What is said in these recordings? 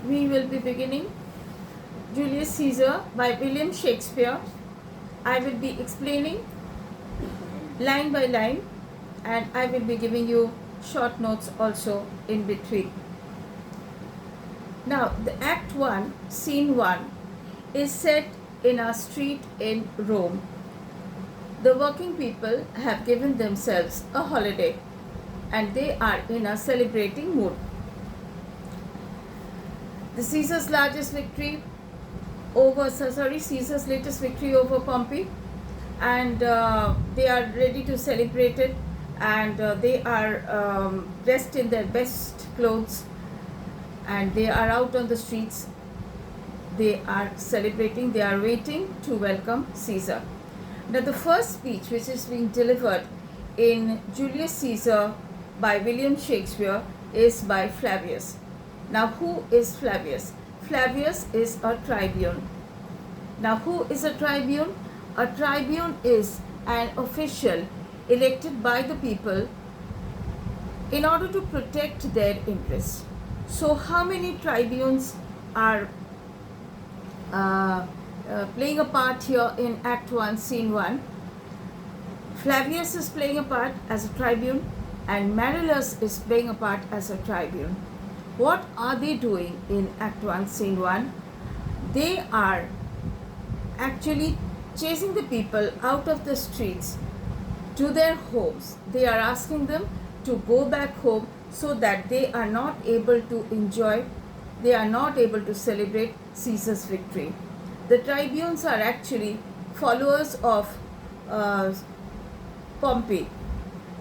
we will be beginning Julius Caesar by William Shakespeare. I will be explaining line by line, and I will be giving you short notes also in between. Now, the Act 1, Scene 1 is set in a street in Rome. The working people have given themselves a holiday and they are in a celebrating mood. The Caesar's latest victory over Pompey, and they are ready to celebrate it, and they are dressed in their best clothes, and they are out on the streets. They are celebrating, they are waiting to welcome Caesar. Now, the first speech which is being delivered in Julius Caesar by William Shakespeare is by Flavius. Now, who is Flavius? Flavius is a tribune. Now, who is a tribune? A tribune is an official elected by the people in order to protect their interests. So, how many tribunes are playing a part here in Act 1, Scene 1? Flavius is playing a part as a tribune, and Marullus is playing a part as a tribune. What are they doing in Act 1, Scene 1? They are actually chasing the people out of the streets to their homes. They are asking them to go back home so that they are not able to enjoy, they are not able to celebrate Caesar's victory. The tribunes are actually followers of Pompey.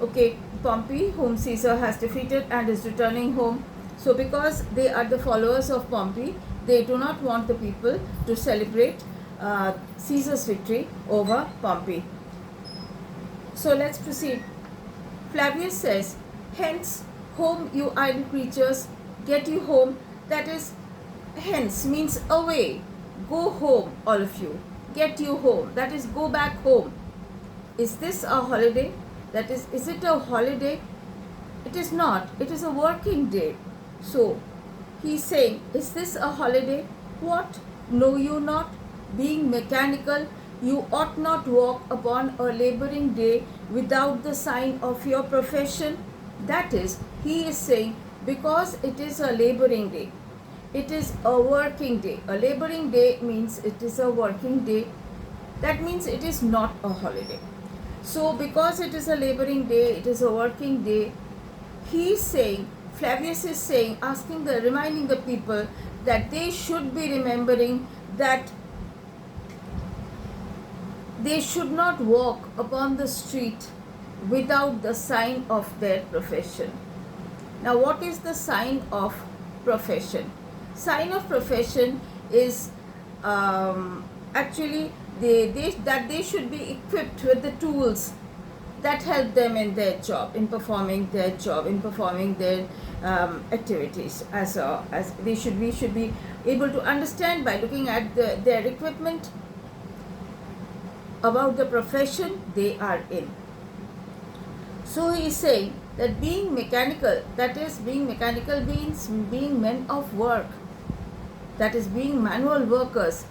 Okay, Pompey, whom Caesar has defeated and is returning home. So because they are the followers of Pompey, they do not want the people to celebrate Caesar's victory over Pompey. So let's proceed. Flavius says, "Hence, home, you idle creatures, get you home." That is, hence means away. Go home, all of you. Get you home. That is, go back home. Is this a holiday? That is it a holiday? It is not. It is a working day. So, he is saying, is this a holiday? What? Know you not? Being mechanical, you ought not walk upon a laboring day without the sign of your profession. That is, he is saying, because it is a laboring day, it is a working day. A laboring day means it is a working day. That means it is not a holiday. So, because it is a laboring day, it is a working day, he is saying, Flavius is saying, reminding the people that they should be remembering that they should not walk upon the street without the sign of their profession. Now, what is the sign of profession? Sign of profession is actually that they should be equipped with the tools that help them in their job, in performing their job, in performing their activities. We should be able to understand by looking at their equipment about the profession they are in. So he is saying that being mechanical, that is, being mechanical means being men of work, that is, being manual workers.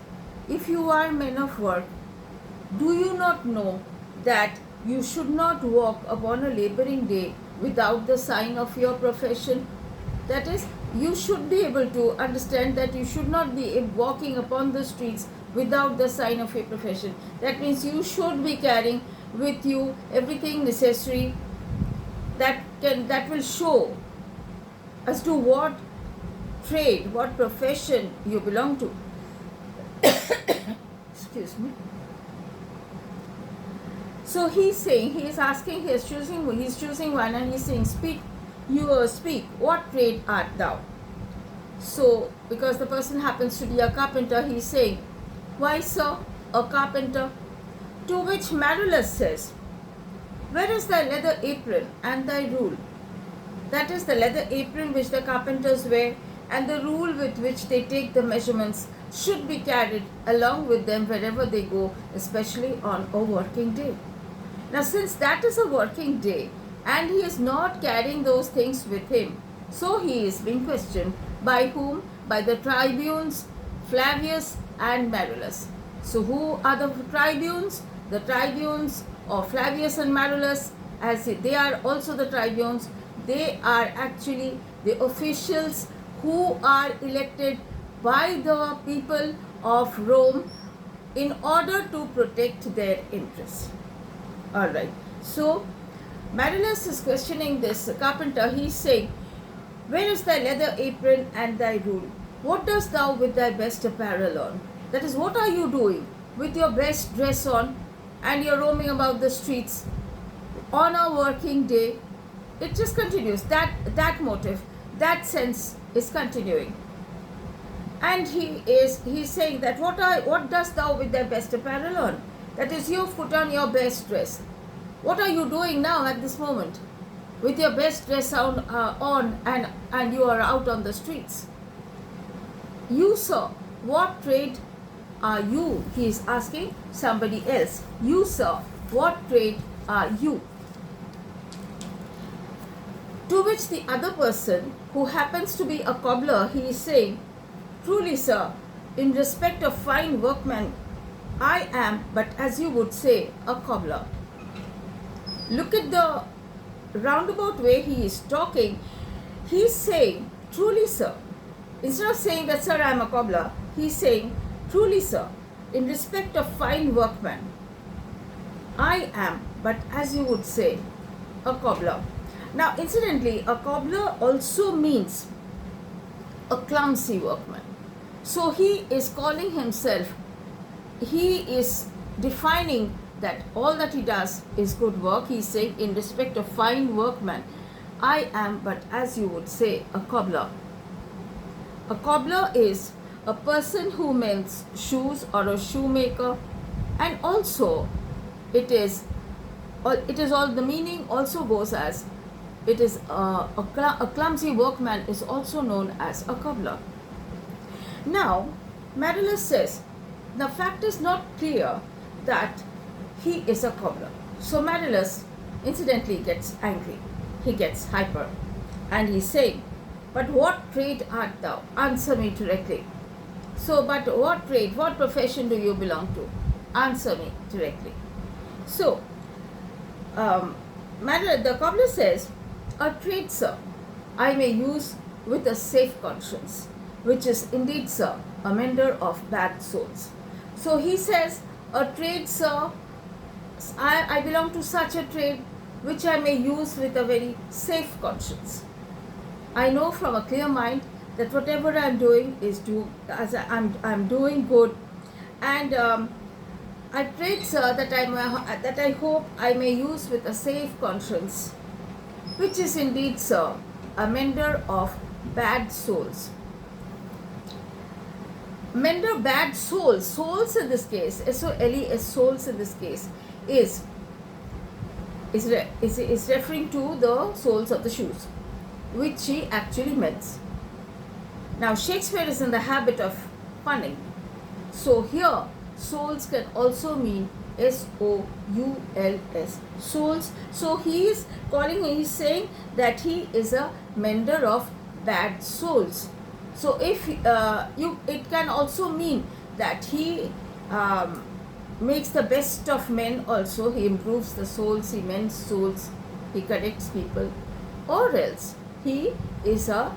If you are men of work, do you not know that you should not walk upon a laboring day without the sign of your profession? That is, you should be able to understand that you should not be walking upon the streets without the sign of your profession. That means you should be carrying with you everything necessary that will show as to what trade, what profession you belong to. Excuse me. So he's saying, he's choosing one, and he's saying, speak, what trade art thou? So, because the person happens to be a carpenter, he's saying, why, sir, a carpenter? To which Marullus says, where is thy leather apron and thy rule? That is, the leather apron which the carpenters wear and the rule with which they take the measurements should be carried along with them wherever they go, especially on a working day. Now, since that is a working day and he is not carrying those things with him, so he is being questioned By whom? By the tribunes Flavius and Marullus. So who are the tribunes? The tribunes of Flavius and Marullus, as they are also the tribunes. They are actually the officials who are elected by the people of Rome in order to protect their interests. Alright, so Marullus is questioning this carpenter. He is saying, where is thy leather apron and thy rule? What dost thou with thy best apparel on? That is, what are you doing with your best dress on and you're roaming about the streets on a working day? It just continues. That motive, that sense is continuing. And he's saying that what dost thou with thy best apparel on? That is, you've put on your best dress. What are you doing now at this moment with your best dress on and you are out on the streets? You, sir, what trade are you? He is asking somebody else. You, sir, what trade are you? To which the other person, who happens to be a cobbler, he is saying, truly, sir, in respect of fine workmen, I am, but as you would say, a cobbler. Look at the roundabout way he is talking. He is saying, truly, sir. Instead of saying that, sir, I am a cobbler, he is saying, truly, sir, in respect of fine workmen, I am, but as you would say, a cobbler. Now, incidentally, a cobbler also means a clumsy workman. So he is calling himself, he is defining that all that he does is good work. He is saying, in respect of fine workman, I am, but as you would say, a cobbler. A cobbler is a person who mends shoes, or a shoemaker, and also it is all, the meaning also goes as, it is a clumsy workman is also known as a cobbler. Now, Marullus says, the fact is not clear that he is a cobbler. So Marullus incidentally gets angry. He gets hyper. And he's saying, but what trade art thou? Answer me directly. So, but what trade, what profession do you belong to? Answer me directly. So, the cobbler says, a trade, sir, I may use with a safe conscience, which is indeed, sir, a mender of bad souls. So he says, a trade, sir, I belong to such a trade which I may use with a very safe conscience. I know from a clear mind that whatever I am doing is I'm doing good, and I trade, sir, that I hope I may use with a safe conscience, which is indeed, sir, a mender of bad souls. Mender bad souls. Souls in this case, S-O-L-E-S, souls in this case, is referring to the soles of the shoes, which he actually mends. Now, Shakespeare is in the habit of punning. So here, souls can also mean S-O-U-L-S, souls. So he's saying that he is a mender of bad souls. So if it can also mean that he makes the best of men also. He improves the souls, he mends souls, he corrects people. Or else he is a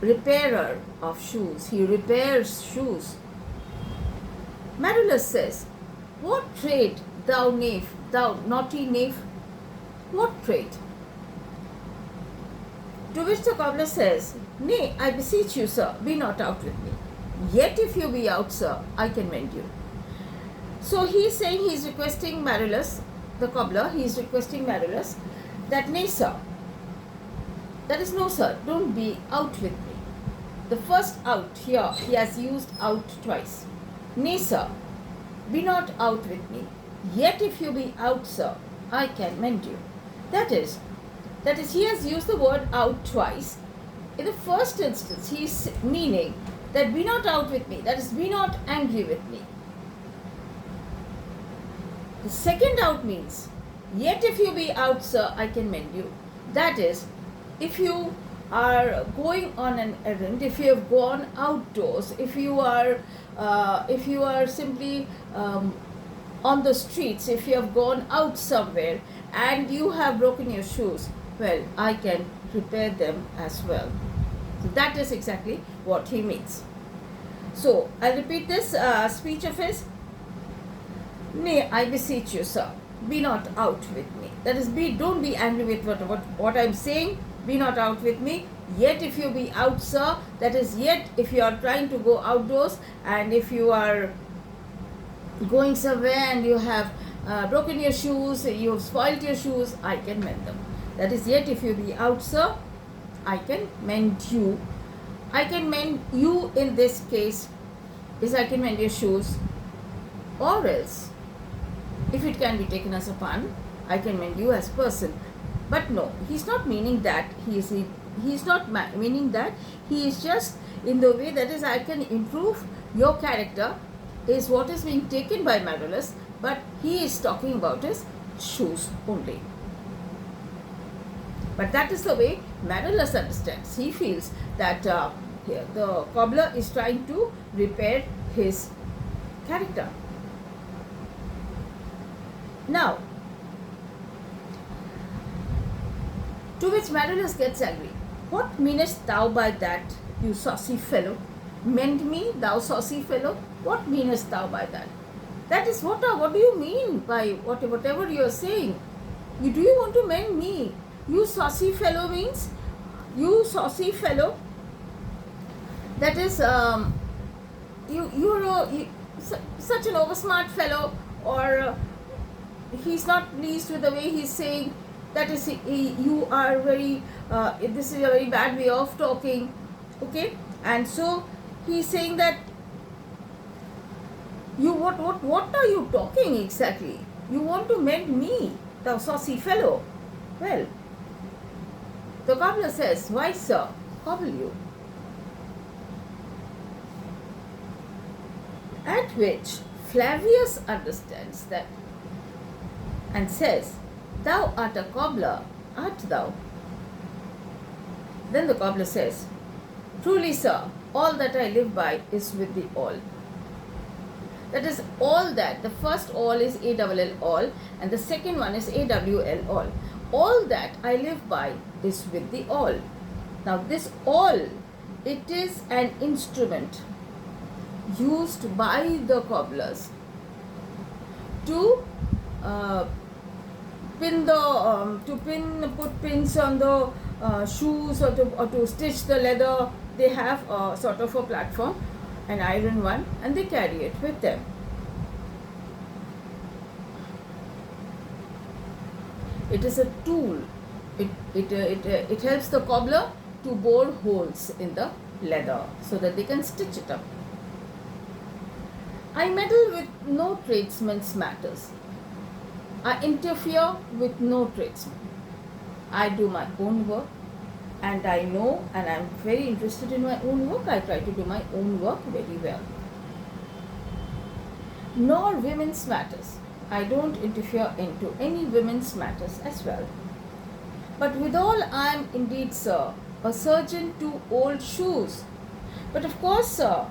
repairer of shoes. He repairs shoes. Marullus says, what trade, thou knave, thou naughty knave? What trade? To which the cobbler says, nay, I beseech you, sir, be not out with me. Yet if you be out, sir, I can mend you. So he is saying, he is requesting Marullus, the cobbler, he is requesting Marullus, that nay, sir, that is no, sir, don't be out with me. The first out here, he has used out twice. Nay, sir, be not out with me. Yet if you be out, sir, I can mend you. That is, he has used the word out twice. In the first instance, he is meaning that be not out with me, that is, be not angry with me. The second out means, yet if you be out, sir, I can mend you. That is, if you are going on an errand, if you have gone outdoors, if you are simply on the streets, if you have gone out somewhere and you have broken your shoes, well, I can repair them as well. So that is exactly what he means. So I'll repeat this speech of his. Nay, I beseech you, sir, be not out with me. That is, don't be angry with what I'm saying. Be not out with me. Yet if you be out, sir, that is, yet if you are trying to go outdoors, and if you are going somewhere and you have broken your shoes, you have spoiled your shoes, I can mend them. That is, yet if you be out, sir, I can mend you. I can mend you in this case is I can mend your shoes, or else, if it can be taken as a pun, I can mend you as person. But no, he's not meaning that. He's not meaning that. He is just in the way that is, I can improve your character, is what is being taken by Marullus, but he is talking about his shoes only. But that is the way Marullus understands. He feels that here the cobbler is trying to repair his character. Now, to which Marullus gets angry. What meanest thou by that, you saucy fellow? Mend me, thou saucy fellow? What meanest thou by that? That is, what do you mean by whatever you are saying? Do you want to mend me? You saucy fellow means, you saucy fellow, that is, you're such an oversmart fellow, or he's not pleased with the way he's saying, that is, you are very, this is a very bad way of talking, okay? And so he's saying that, you what are you talking exactly? You want to mend me, thou saucy fellow? Well, the cobbler says, why, sir, cobble you? At which Flavius understands that and says, thou art a cobbler, art thou? Then the cobbler says, truly, sir, all that I live by is with the all. That is, all that, the first all is A-double-L all, and the second one is A-W-L all. All that I live by is with the all. Now this all, it is an instrument used by the cobblers to put pins on the shoes, or to stitch the leather. They have a sort of a platform, an iron one, and they carry it with them. It is a tool. It helps the cobbler to bore holes in the leather so that they can stitch it up. I meddle with no tradesman's matters. I interfere with no tradesman. I do my own work, and I know, and I am very interested in my own work. I try to do my own work very well. Nor women's matters. I don't interfere into any women's matters as well. But withal, I am indeed, sir, a surgeon to old shoes. But of course, sir,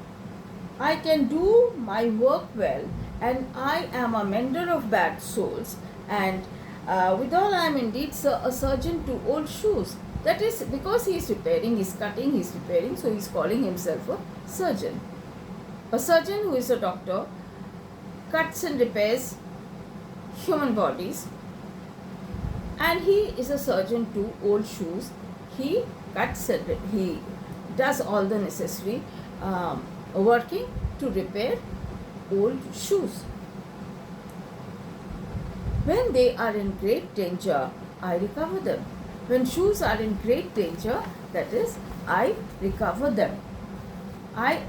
I can do my work well, and I am a mender of bad soles, and withal I am indeed, sir, a surgeon to old shoes. That is, because he is repairing, he is cutting, he is repairing, so he is calling himself a surgeon. A surgeon who is a doctor cuts and repairs human bodies, and he is a surgeon to old shoes. He cuts and he does all the necessary working to repair old shoes. When they are in great danger, I recover them. When shoes are in great danger, that is, I recover them. I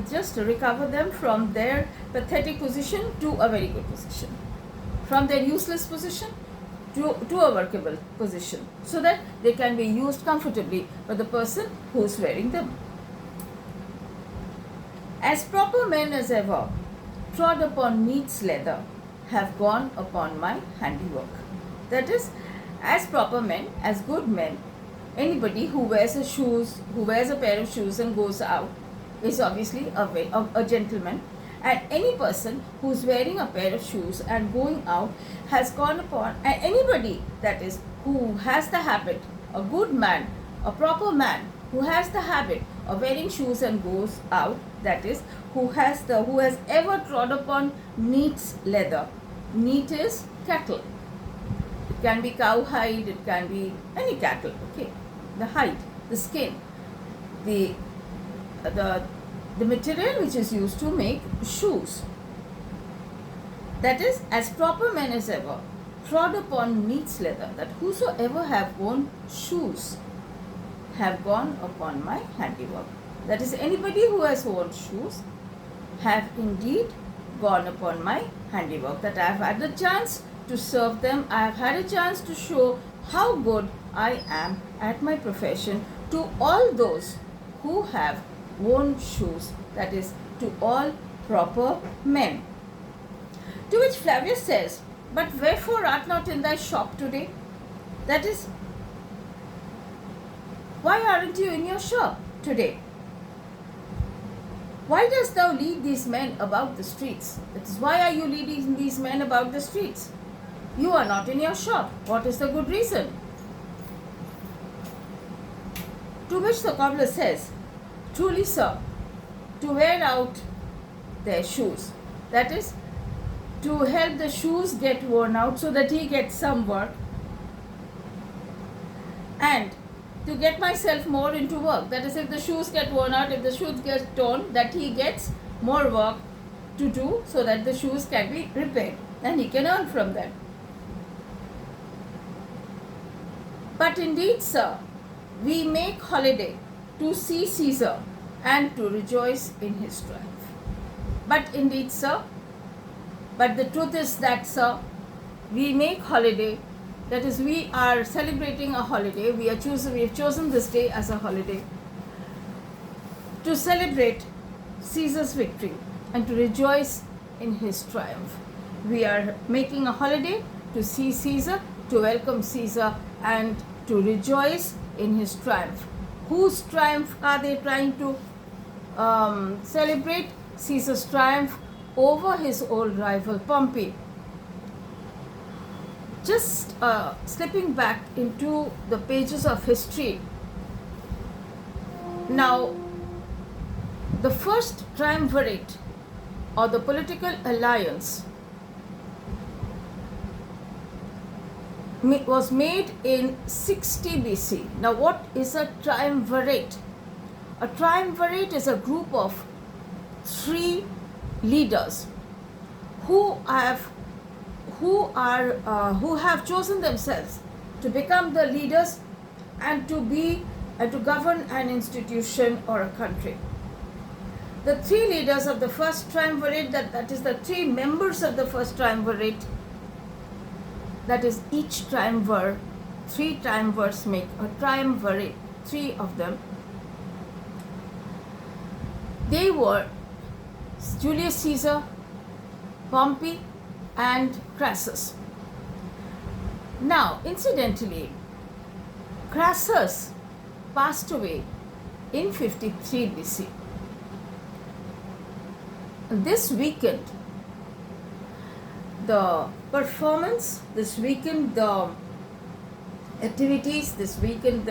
just recover them from their pathetic position to a very good position, from their useless position to a workable position, so that they can be used comfortably by the person who is wearing them. As proper men as ever trod upon meat's leather have gone upon my handiwork. That is, as proper men, as good men, Anybody who wears a pair of shoes and goes out is obviously a gentleman. And any person who's wearing a pair of shoes and going out has gone upon, and anybody that is who has the habit, a good man, a proper man who has the habit of wearing shoes and goes out, that is who has ever trod upon neat's leather. Neat is cattle. It can be cowhide, it can be any cattle, okay. The hide, the skin, the material which is used to make shoes. That is, as proper men as ever, trod upon neat's leather, that whosoever have worn shoes have gone upon my handiwork. That is, anybody who has worn shoes have indeed gone upon my handiwork, that I have had a chance to serve them, I have had a chance to show how good I am at my profession to all those who have worn shoes, that is, to all proper men. To which Flavius says, but wherefore art not in thy shop today? That is, why aren't you in your shop today? Why dost thou lead these men about the streets? That is, why are you leading these men about the streets? You are not in your shop. What is the good reason? To which the cobbler says, truly, sir, to wear out their shoes. That is, to help the shoes get worn out so that he gets some work, and to get myself more into work. That is, if the shoes get worn out, if the shoes get torn, that he gets more work to do so that the shoes can be repaired and he can earn from them. But indeed, sir, we make holiday to see Caesar and to rejoice in his triumph. But indeed, sir, but the truth is that, sir, we make holiday, that is, we are celebrating a holiday, we have chosen this day as a holiday to celebrate Caesar's victory and to rejoice in his triumph. We are making a holiday to see Caesar, to welcome Caesar, and to rejoice in his triumph. Whose triumph are they trying to celebrate? Caesar's triumph over his old rival Pompey. Just slipping back into the pages of history. Now, the first triumvirate or the political alliance was made in 60 BC. Now, what is a triumvirate? A triumvirate is a group of 3 leaders who have chosen themselves to become the leaders and to govern an institution or a country. The 3 leaders of the first triumvirate, that is the 3 members of the first triumvirate, that is, each triumvir, 3 triumvirs make a triumvirate, 3 of them. They were Julius Caesar, Pompey, and Crassus. Now, incidentally, Crassus passed away in 53 BC. This weakened the performance, this weakened the activities, this weakened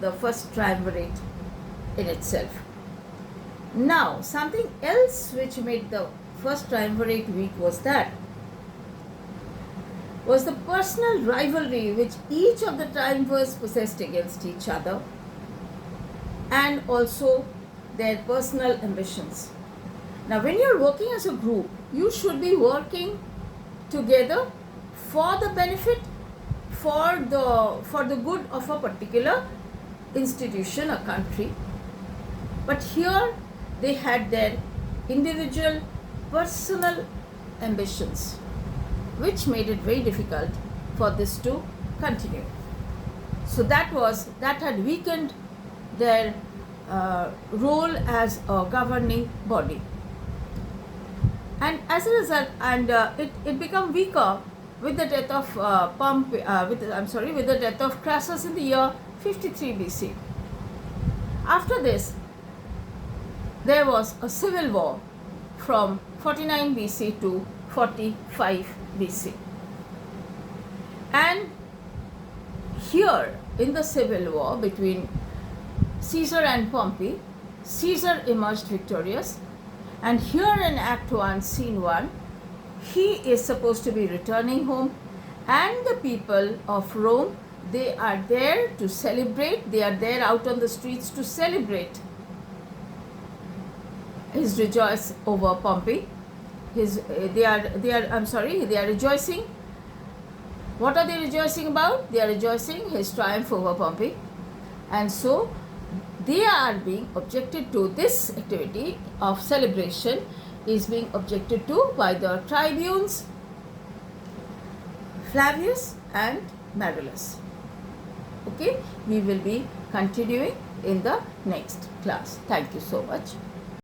the first triumvirate in itself. Now, something else which made the first triumvirate weak was the personal rivalry which each of the triumvirs possessed against each other, and also their personal ambitions. Now, when you are working as a group, you should be working together for the benefit, for the good of a particular institution, a country. But here they had their individual personal ambitions, which made it very difficult for this to continue. So that had weakened their role as a governing body. And as a result, it became weaker with the death of with the death of Crassus in the year 53 BC. After this, there was a civil war from 49 BC to 45 BC. And here in the civil war between Caesar and Pompey, Caesar emerged victorious, and here in Act 1, Scene 1, he is supposed to be returning home, and the people of Rome, they are there to celebrate, they are there out on the streets to celebrate his rejoice over Pompey. They are rejoicing. What are they rejoicing about? They are rejoicing his triumph over Pompey. And so they are being objected to. This activity of celebration is being objected to by the tribunes Flavius and Marullus. Okay, we will be continuing in the next class. Thank you so much.